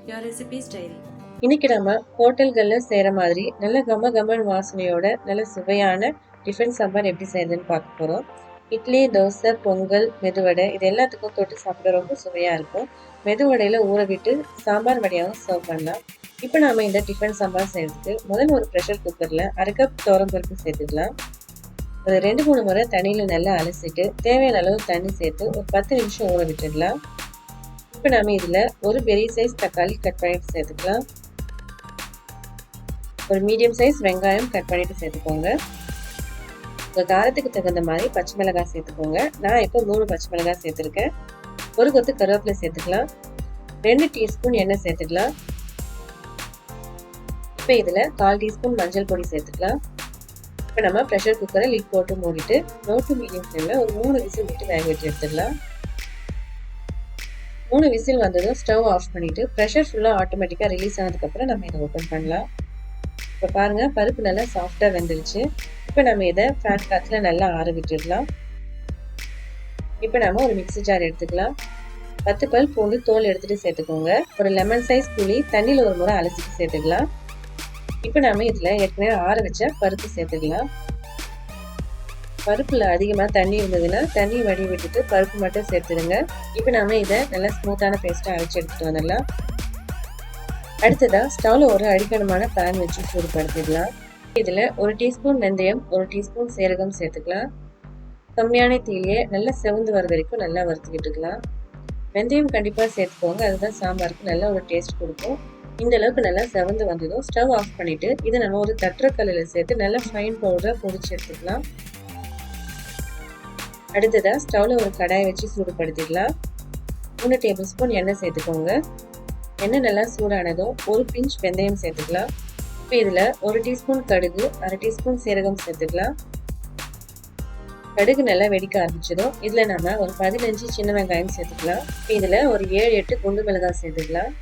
your recipes daily. இன்னைக்கு நம்ம ஹோட்டல்களில் செய்கிற மாதிரி நல்ல கம வாசனையோட நல்ல சுவையான டிஃபன் சாம்பார் எப்படி செய்யறதுன்னு பார்க்க போகிறோம். இட்லி, தோசை, பொங்கல், மெதுவடை இது எல்லாத்துக்கும் தொட்டு சாப்பிட ரொம்ப சுவையாக இருக்கும். மெதுவடையில் ஊற விட்டு சாம்பார் வடையாகவும் சர்வ் பண்ணலாம். இப்போ நாம் இந்த டிஃபன் சாம்பார் செய்யறதுக்கு முதல்ல ஒரு ப்ரெஷர் குக்கரில் 1/2 கப் துவரம்பருப்பு சேர்த்துக்கலாம். ஒரு 2-3 முறை தண்ணியில் நல்லா அலசிட்டு தேவையான அளவு தண்ணி சேர்த்து ஒரு 10 நிமிஷம் ஊற விட்டுடலாம். இப்போ நம்ம இதில் ஒரு பெரிய சைஸ் தக்காளி கட் பண்ணிட்டு சேர்த்துக்கலாம். ஒரு மீடியம் சைஸ் வெங்காயம் கட் பண்ணிட்டு சேர்த்துக்கோங்க. உங்கள் காரத்துக்கு தகுந்த மாதிரி பச்சை மிளகாய் சேர்த்துக்கோங்க. நான் இப்போ 3 பச்சை மிளகாய் சேர்த்துருக்கேன். ஒரு கொத்து கருவேப்பிலை சேர்த்துக்கலாம். 2 டீஸ்பூன் எண்ணெய் சேர்த்துக்கலாம். இப்போ இதில் 1/4 டீஸ்பூன் மஞ்சள் பொடி சேர்த்துக்கலாம். இப்போ நம்ம ப்ரெஷர் குக்கரை லிட் போட்டு மூடிட்டு லோ டு மீடியம் ஃப்ளேமில் ஒரு 3 விசில் விட்டு வேக வச்சு எடுத்துடலாம். 3 விசில் வந்ததும் ஸ்டவ் ஆஃப் பண்ணிவிட்டு ப்ரெஷர் ஃபுல்லாக ஆட்டோமேட்டிக்காக ரிலீஸ் ஆனதுக்கப்புறம் நம்ம இதை ஓப்பன் பண்ணலாம். இப்போ பாருங்கள், பருப்பு நல்லா சாஃப்டாக வெந்துருச்சு. இப்போ நம்ம இதை ஃபேன் காற்றுல நல்லா ஆற விட்டுடலாம். இப்போ நம்ம ஒரு மிக்ஸி ஜார் எடுத்துக்கலாம். 10 பல் பூண்டு தோல் எடுத்துகிட்டு சேர்த்துக்கோங்க. ஒரு லெமன் சைஸ் புளி தண்ணியில் ஒரு முறை அலசிட்டு சேர்த்துக்கலாம். இப்போ நம்ம இதில் ஏற்கனவே ஆற வச்ச பருப்பு சேர்த்துக்கலாம். பருப்பில் அதிகமாக தண்ணி இருந்ததுன்னா தண்ணி வடி விட்டுட்டு பருப்பு மட்டும் சேர்த்துடுங்க. இப்போ நம்ம இதை நல்லா ஸ்மூத்தான பேஸ்ட்டாக அரைச்சி எடுத்துகிட்டு வந்துடலாம். அடுத்ததாக ஸ்டவ்வில் ஒரு அடிக்கனமான பேன் வச்சு சூடுபடுத்திடலாம். இதில் 1 டீஸ்பூன் வெந்தயம், 1 டீஸ்பூன் சீரகம் சேர்த்துக்கலாம். கம்மியான தீயிலே நல்லா செவந்து வர வரைக்கும் நல்லா வறுத்துக்கிட்டுக்கலாம். வெந்தயம் கண்டிப்பாக சேர்த்துக்கோங்க, அதுதான் சாம்பாருக்கு நல்ல ஒரு டேஸ்ட் கொடுக்கும். இந்த அளவுக்கு நல்லா செவந்து வந்ததும் ஸ்டவ் ஆஃப் பண்ணிவிட்டு இதை நம்ம ஒரு தட்டுறக்கல்லில் சேர்த்து நல்லா ஃபைன் பவுடராக பொடிச்சு எடுத்துக்கலாம். அடுத்ததாக ஸ்டவ்வில் ஒரு கடாயை வச்சு சூடுபடுத்திடலாம். 3 டேபிள் ஸ்பூன் எண்ணெய் சேர்த்துக்கோங்க. எண்ணெய் நல்லா சூடானதும் ஒரு பிஞ்ச் வெந்தயம் சேர்த்துக்கலாம். இப்போ இதில் 1 டீஸ்பூன் கடுகு, 1/2 டீஸ்பூன் சீரகம் சேர்த்துக்கலாம். கடுகு நல்லா வெடிக்க ஆரம்பிச்சதும் இதில் நம்ம ஒரு 15 சின்ன வெங்காயம் சேர்த்துக்கலாம். இப்போ இதில் ஒரு 7-8 குண்டு மிளகாய் சேர்த்துக்கலாம்.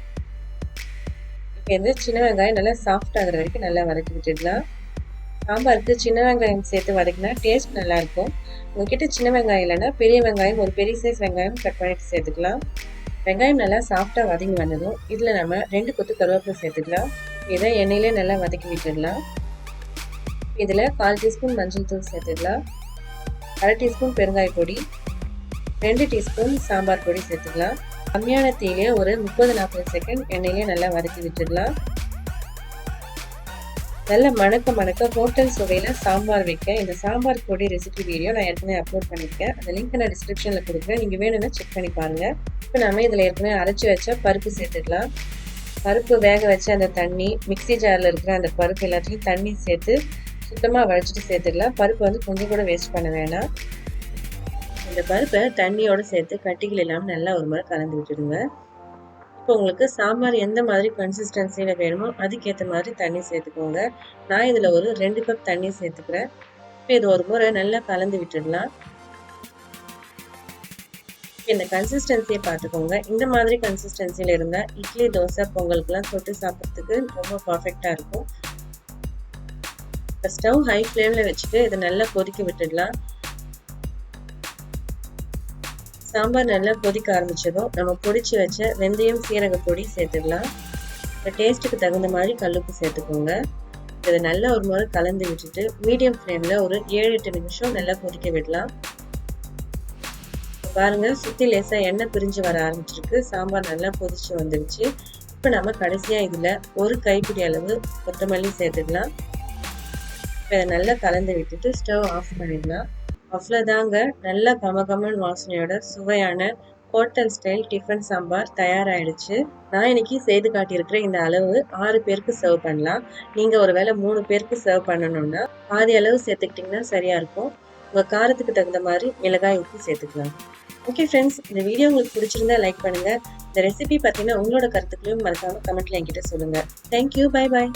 இப்போ இந்த சின்ன வெங்காயம் நல்லா சாஃப்ட் ஆகிற வரைக்கும் நல்லா வதக்கி விட்டுடலாம். சாம்பாருக்கு சின்ன வெங்காயம் சேர்த்து வதக்கினா டேஸ்ட் நல்லாயிருக்கும். உங்ககிட்ட சின்ன வெங்காயம் இல்லைன்னா பெரிய வெங்காயம், ஒரு பெரிய சைஸ் வெங்காயம் கட் பண்ணிட்டு சேர்த்துக்கலாம். வெங்காயம் நல்லா சாஃப்டாக வதங்கி வந்ததும் இதில் நம்ம 2 கொத்து கருவேப்பிலை சேர்த்துக்கலாம். இதை எண்ணெயிலே நல்லா வதக்கி விட்டுடலாம். இதில் 1/4 டீஸ்பூன் மஞ்சள் தூள் சேர்த்துக்கலாம். 1/2 டீஸ்பூன் பெருங்காய பொடி, 2 டீஸ்பூன் சாம்பார் பொடி சேர்த்துக்கலாம். கம்மியான தீயிலே ஒரு 30-40 செகண்ட் எண்ணெயிலே நல்லா வதக்கி விட்டுடலாம். நல்ல மணக்க ஹோட்டல் சுவையில் சாம்பார் வைக்க இந்த சாம்பார் பொடி ரெசிபி வீடியோ நான் ஏற்கனவே அப்லோட் பண்ணியிருக்கேன். அந்த லிங்க் நான் டிஸ்கிரிப்ஷனில் கொடுக்குறேன், நீங்கள் வேணும்னா செக் பண்ணி பாருங்கள். இப்போ நம்ம இதில் ஏற்கனவே அரைச்சி வச்ச பருப்பு சேர்த்துக்கலாம். பருப்பு வேக வச்ச அந்த தண்ணி, மிக்ஸி ஜாரில் இருக்கிற அந்த பருப்பு எல்லாத்தையும் தண்ணி சேர்த்து சுத்தமாக வடிச்சிட்டு சேர்த்துக்கலாம். பருப்பு வந்து கொஞ்சம் கூட வேஸ்ட் பண்ண வேணாம். இந்த பருப்பை தண்ணியோடு சேர்த்து கட்டிகள் இல்லாமல் நல்லா ஒரு முறை கலந்து விட்டுடுங்க. இப்போ உங்களுக்கு சாம்பார் எந்த மாதிரி கன்சிஸ்டன்சியில் வேணுமோ அதுக்கேற்ற மாதிரி தண்ணி சேர்த்துக்கோங்க. நான் இதில் ஒரு 2 கப் தண்ணி சேர்த்துக்கிறேன். இப்போ இது ஒரு முறை நல்லா கலந்து விட்டுடலாம். இந்த கன்சிஸ்டன்சியை பார்த்துக்கோங்க. இந்த மாதிரி கன்சிஸ்டன்சியில் இருந்தால் இட்லி, தோசை, பொங்கலுக்குலாம் தொட்டு சாப்பிட்றதுக்கு ரொம்ப பர்ஃபெக்டாக இருக்கும். இப்போ ஸ்டவ் ஹை ஃப்ளேமில் வச்சுட்டு இதை நல்லா கொதிக்க விட்டுடலாம். சாம்பார் நல்லா கொதிக்க ஆரம்பிச்சதும் நம்ம பொடிச்சு வச்ச வெந்தயம், சீரக பொடி சேர்த்துடலாம். இப்போ டேஸ்ட்டுக்கு தகுந்த மாதிரி கல்லுப்பு சேர்த்துக்கோங்க. இதை நல்லா ஒரு முறை கலந்து விட்டுட்டு மீடியம் ஃப்ளேமில் ஒரு 7-8 நிமிஷம் நல்லா கொதிக்க விடலாம். பாருங்கள், சுற்றி லேசாக எண்ணெய் பிரிஞ்சு வர ஆரம்பிச்சிருக்கு. சாம்பார் நல்லா கொதிச்சு வந்துடுச்சு. இப்போ நம்ம கடைசியாக இதில் ஒரு கைப்பிடி அளவு கொத்தமல்லி சேர்த்துக்கலாம். இப்போ இதை நல்லா கலந்து விட்டுட்டு ஸ்டவ் ஆஃப் பண்ணிடலாம். அவ்வளோதாங்க, நல்ல கமகமன் வாசனையோட சுவையான ஹோட்டல் ஸ்டைல் டிஃபன் சாம்பார் தயாராகிடுச்சு. நான் இன்னைக்கு செய்து காட்டியிருக்கிற இந்த அளவு 6 பேருக்கு சர்வ் பண்ணலாம். நீங்கள் ஒரு வேளை 3 பேருக்கு சர்வ் பண்ணணும்னா பாதி அளவு சேர்த்துக்கிட்டிங்கன்னா சரியாக இருக்கும். உங்கள் காரத்துக்கு தகுந்த மாதிரி மிளகாய் உப்பு சேர்த்துக்கலாம். ஓகே ஃப்ரெண்ட்ஸ், இந்த வீடியோ உங்களுக்கு பிடிச்சிருந்தா லைக் பண்ணுங்கள். இந்த ரெசிபி பார்த்தீங்கன்னா உங்களோட கருத்துக்களையும் மறக்காமல் கமெண்ட்டில் என்கிட்ட சொல்லுங்கள். Thank you, bye bye.